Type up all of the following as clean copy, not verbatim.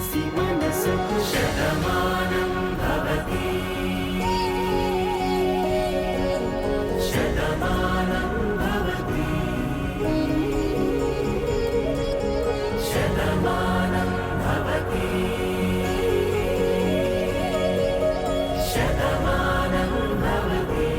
తెలిసి మనసుకు శతమానం భవతి శతమానం భవతి శతమానం భవతి శతమానం భవతి.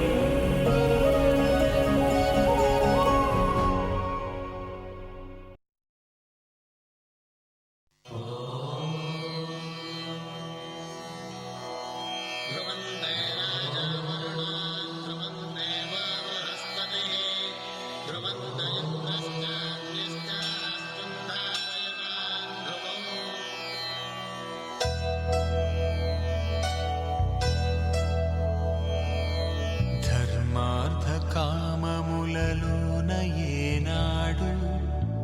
ధర్మార్థ కామములలోన ఏనాడు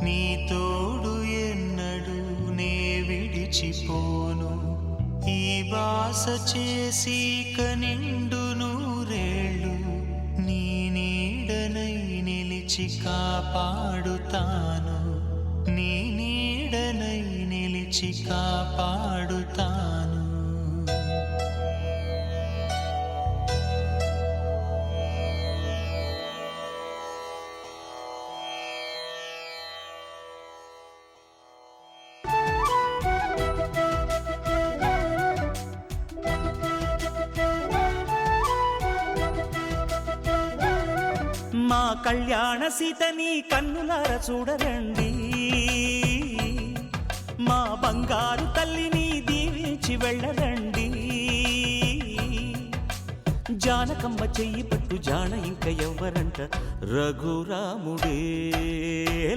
నీ తోడు ఎన్నడు నే విడిచిపోను. ఈ బాస చేసి కనిండు నూరేళ్ళు నీ నీడనై నిలిచి కాపాడుతాను. నీ నీడనై నిలిచి కాపాడుతాను. మా కళ్యాణ సీతని కన్నులార చూడరండి, మా బంగారు తల్లిని దీవించి వెళ్ళరండి. జానకమ్మ చెయ్యి పట్టు జాన ఇంక ఎవ్వరంట, రఘురాముడే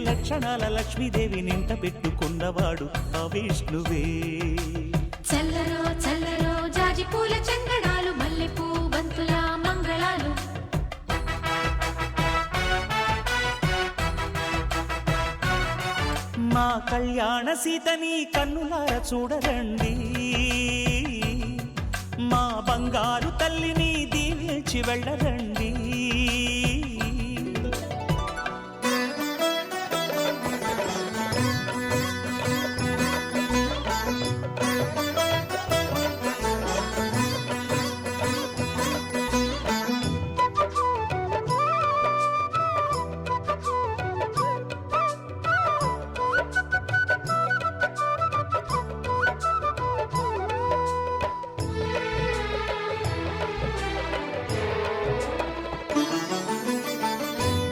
లక్షణాల లక్ష్మీదేవి నింట పెట్టుకున్నవాడు ఆ విష్ణువే. చల్లరో చల్లరో జాజి పూల చందనాలు, మల్లెపూ బంతుల మంగళాలు. మా కళ్యాణ సీతని కన్నులార చూడరండి, మా బంగారు తల్లిని దీవించి వెళ్ళరండి.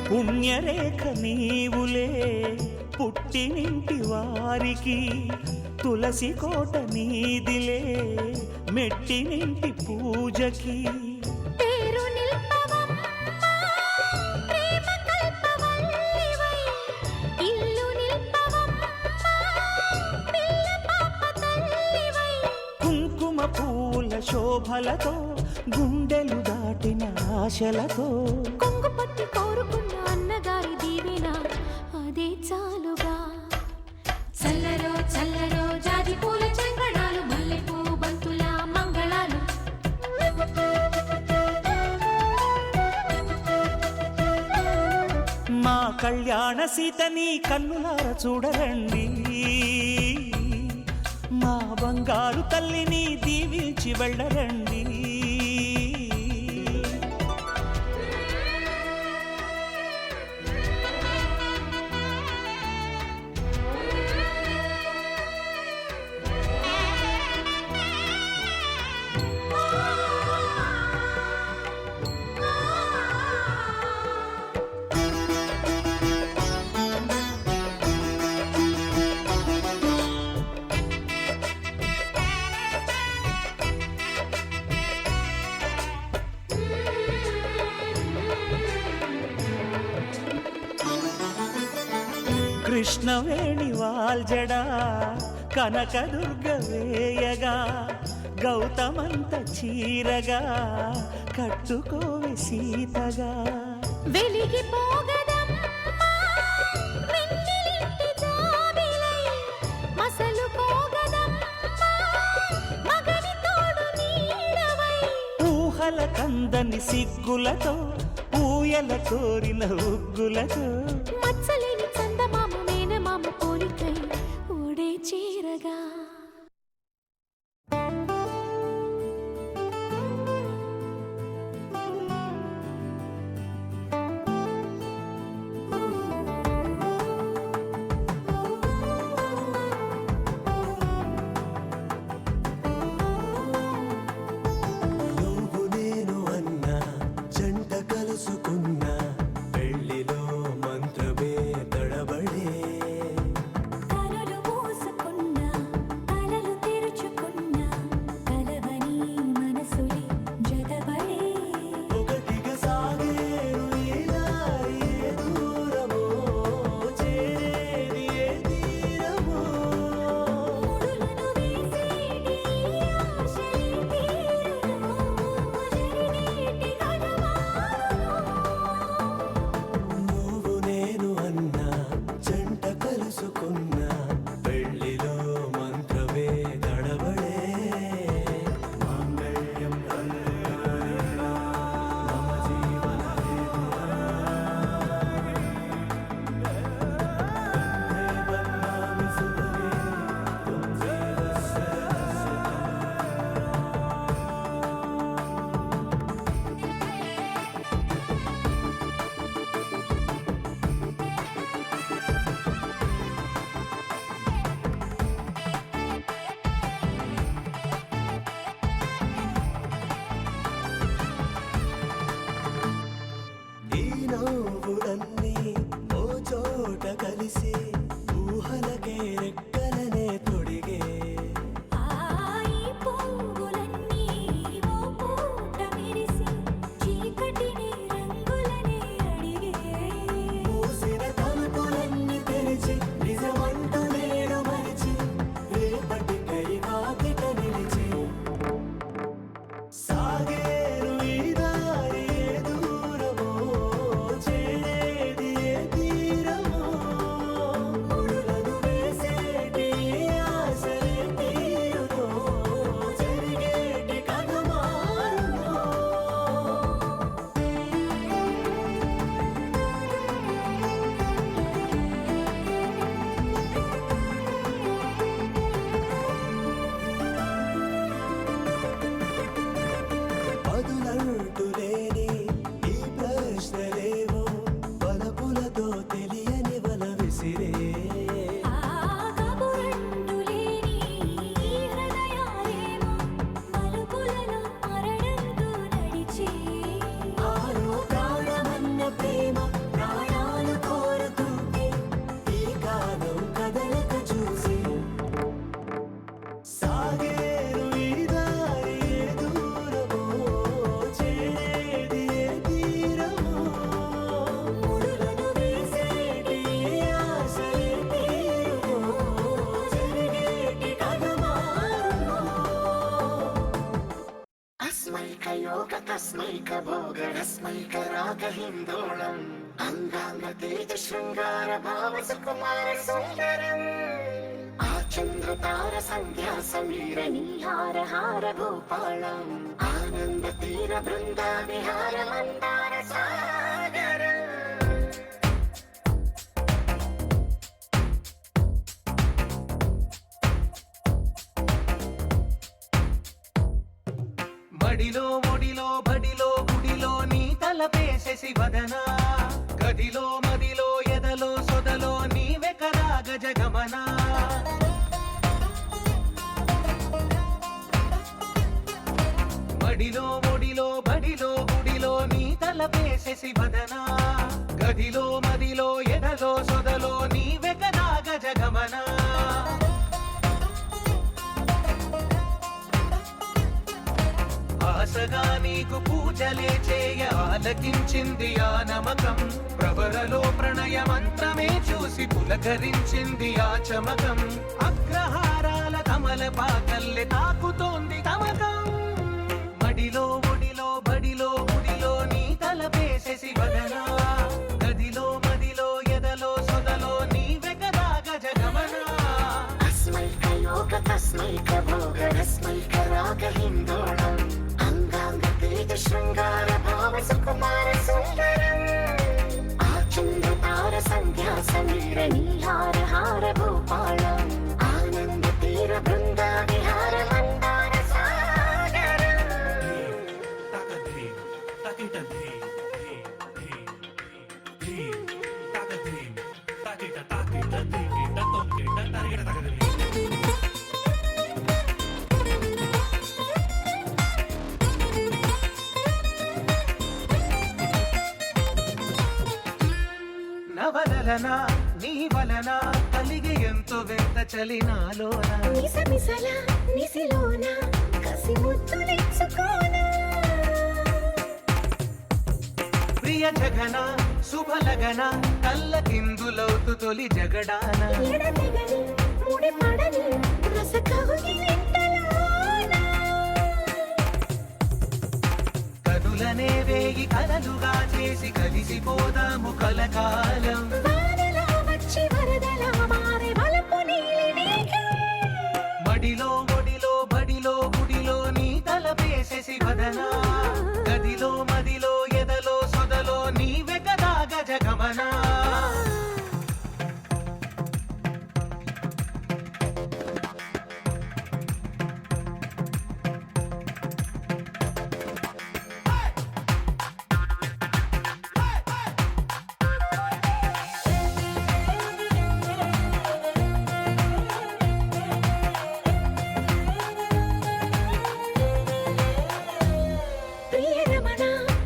పుణ్యరేఖ నీవులే పుట్టినింటి వారికి, తులసి కోట నీదిలే మెట్టినింటి పూజకి. పేరు నిల్పవమ్మా ప్రేమ కల్పవల్లివై, ఇల్లు నిల్పవమ్మా పిల్ల పాప తల్లివై. కుంకుమ పూల శోభలతో గుండెలు దాటిన ఆశలతో, కొంగు పట్టి కోరుకున్న అన్నగారి దీవెన అదే చాలుగా. చల్లరో చల్లరో జాజి పూల చంగడాలు, మల్లెపూ బంతుల మంగళాలు. మా కళ్యాణ సీతని కన్నులార చూడరండి, మా బంగారు తల్లిని దీవించి వెళ్ళరండి. కృష్ణవేణి వాల్జడా కనకదుర్గ వేయగా, గౌతమంత చీరగా కట్టుకోవి సీతగా. వెలిగిపోగదమ్మా వెన్నెలింటి జాబిలై, మసలుకోగదమ్మా మగని తోడు నీడవై. ఊహల కందని సిగ్గులతో ఊయల కోరిన ఉగ్గులతో, మచ్చలేని చందమామ మేనమామ పోలికై ఊడే చీరగా. సాగేరు ఈ దారి ఏ దూరమో, చేరేది ఏ తీరమో, ముడులను వేసేటి ఆశలే తీరుమో, జరిగేటి కథ మారుమో. अस्मैकयोग तस्मैकभोगरस्मैकरागहिन्दोळम् अङ्गाङ्गतेज शृङ्गार भाव सुकुमार सुन्दरम् आचन्द्रतार सन्ध्या समीर नीहार हार भूपालम् आनन्द तीर बृन्दा विहार मन्दार सागरम् మడిలో ఒడిలో బడిలో గుడిలో నీ తలపేసేసి వదనా గదిలో మదిలో ఎదలో సొదలో నీవే కదా గజగమనా మడిలో ఒడిలో బడిలో గుడిలో నీ తలపేసేసి వదనా గదిలో మదిలో ఎదలో సొదలో నీవే కదా గజగమనా ఆశగా నీకు పూజలే చేయ ఆలకించింది ఆ నమకం ప్రవరలో ప్రణయ మంత్రమే చూసి పులకరించింది ఆ చమకం అగ్రహారాల కమల పాకల్లె తాకుతోంది తమకం మడిలో ఒడిలో బడిలో గుడిలో నీ తలపేసేసి వదనా గదిలో మదిలో ఎదలో సొదలో నీవే కదా గజగమనా अस्मैकयोग तस्मैकभोगरस्मैकरागहिन्दोळम् अङ्गाङ्गतेज शृङ्गार भाव सुकुमार सुन्दरम् आचन्द्रतार सन्ध्या समीर नीहार हार भूपालम् आनन्द तीर बृन्दा विहार मन्दार सागरम् నవలన నీ వలన కలిగి ఎంతో వింత చలినాలోన నిసమిసల నిసిలోన కసి ముద్దులిచ్చుకోనా ప్రియ జగన శుభలగన కళ్ళ కిందులవుతు తొలి జగడాన ఎడతెగని ముడి పడని రసకవుని నింటలోన కనులనే వేయి కలలుగా చేసి కలిసిపోదాము కలకాలం వానలా వచ్చి వరదలా మారే వలపు నీలి మేఘం మడిలో ఒడిలో బడిలో గుడిలో నీ తలపేసేసి వదనా గదిలో మదిలో ఎదలో సొదలో నీవే కదా గజగమనా ప్రియరమణ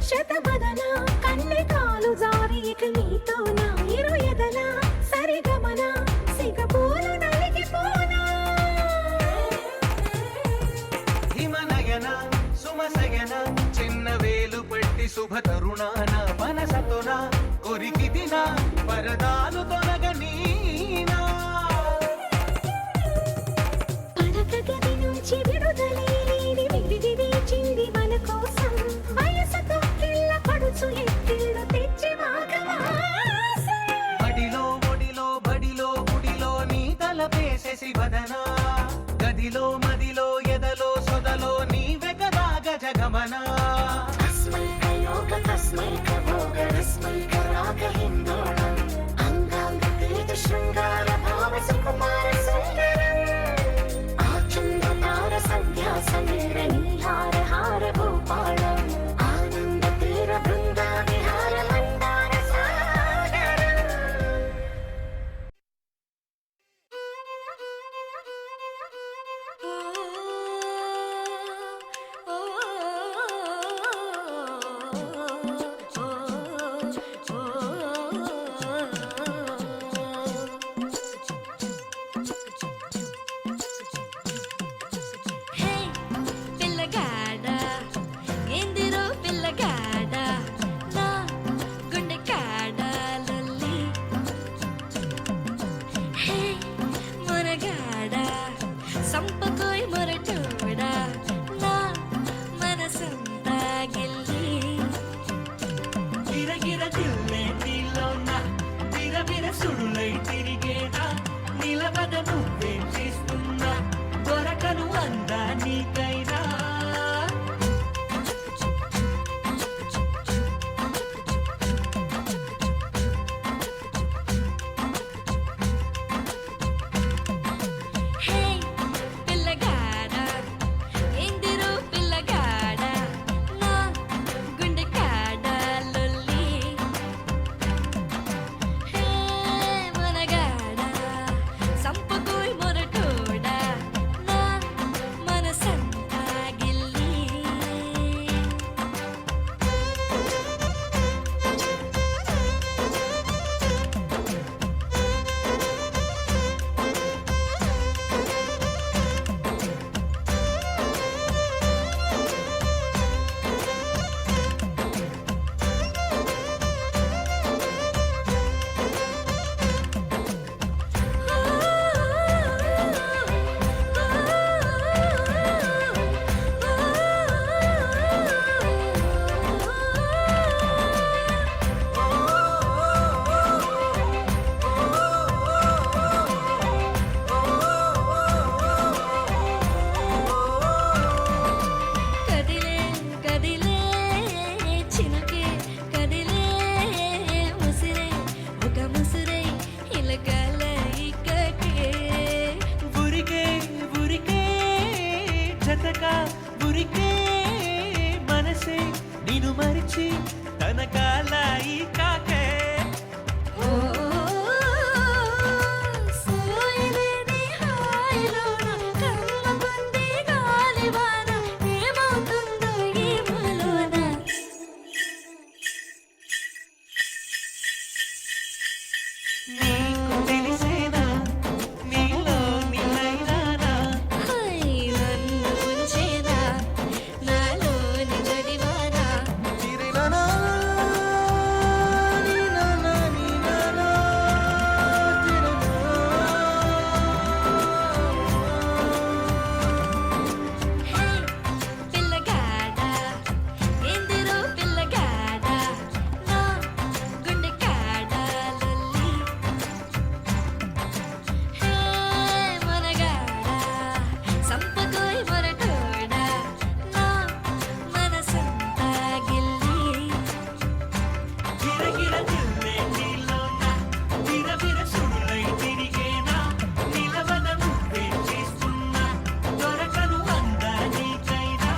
శతబదన కన్నె కాలు జారి ఇక నీతోన ఇరు ఎదల సరిగమన సిగపోలు నలిగిపోనా హిమనయన సుమసయన చిన్న వేలు పెట్టి శుభ తరుణాన మనసతోన కొరికి దిన పరదాలు తొలగనీనా పడక గది నుంచి విడుదలే లేని విడిది వేచింది మన కోసం వయసుతో కిల్ల పడుచు ఎత్తిళ్ళు తెచ్చి మాఘమాసం బడిలో ఒడిలో బడిలో గుడిలో నీ తలపేసేసి వదనా గదిలో మదిలో ఎదలో సొదలో నీవే కదా గజగమనా अस्मैकयोग तस्मैकभोगरस्मैकरागहिन्दोळम् अङ्गाङ्गतेज शृङ्गार भाव सुकुमार सुन्दरम् आचन्द्रतार सन्ध्या समीर नीहार हार भूपालम् आनन्द तीर बृन्दा विहार मन्दार सागरम् సంపకోయ్ మొరటోడా నా మనసంతా గిల్లి గిరగిర దిల్లే నీలోన విరవిర సుడులై తిరిగేనా నిలబడ నువ్వేం చేస్తున్నా దొరకను అందా నీకైనా హే పిల్లగాడా ఎందిరో పిల్లగాడా నా గుండె కాడా లొల్లి హే మనగాడా సంపకోయ్ మొరటోడా నా మనసంతా గిల్లి కదిలే కదిలే చినుకే కదిలే ముసిరే ఒక ముసిరే ఇలకల ఇక్కకే ఉరికే ఉరికే జతగా ఉరికే మనసే నిన్ను మరిచి తన కాలాయి కాకే ఓ సోయలేని హాయిలోన కమ్మగుంది గాలివాన ఏమవుతుందో ఏమోలోన నీకు తెలిసేనా నీలో నీలైనానా హై నన్ను ఉంచేనా నాలోని జడివానా హే పిల్లగాడా ఎందిరో పిల్లగాడా నా గుండె కాడా లొల్లి హే మనగాడా సంపకోయ్ మొరటోడా నా మనసంతా గిల్లి గిరగిర దిల్లే నీలోన విరవిర సుడులై తిరిగేనా నిలవద నువ్వేం చేస్తున్నా దొరకను అందా నీకైనా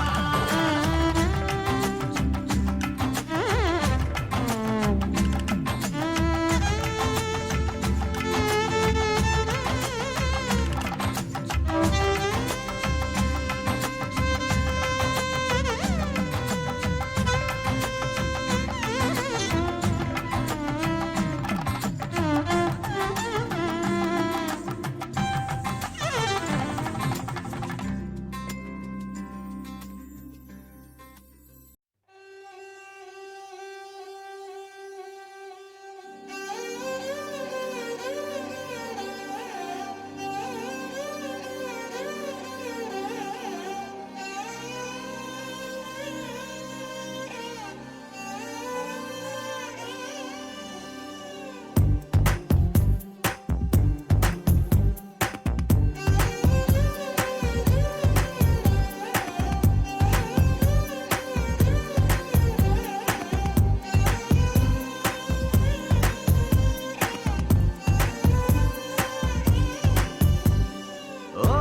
ఓ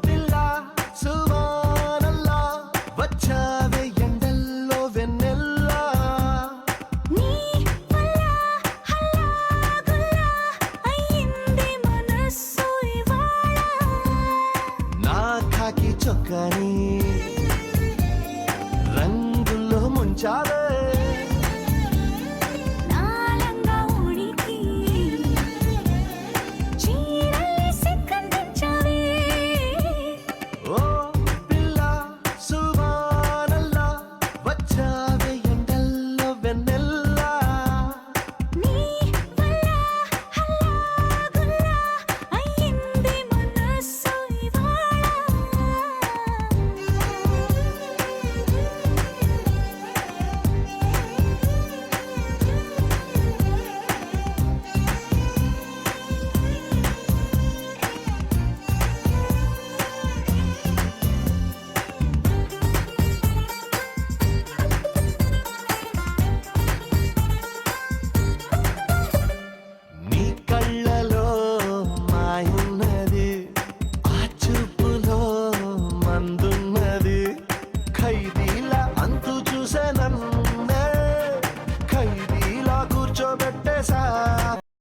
పిల్ల సువానల్లా వచ్చావే ఎండల్లో వెన్నెల్లా నీ వల్ల హల్లా గుల్లా అయ్యింది మనస్సు ఇవాళ నా ఖాకి చొక్కాని రంగుల్లో ముంచావే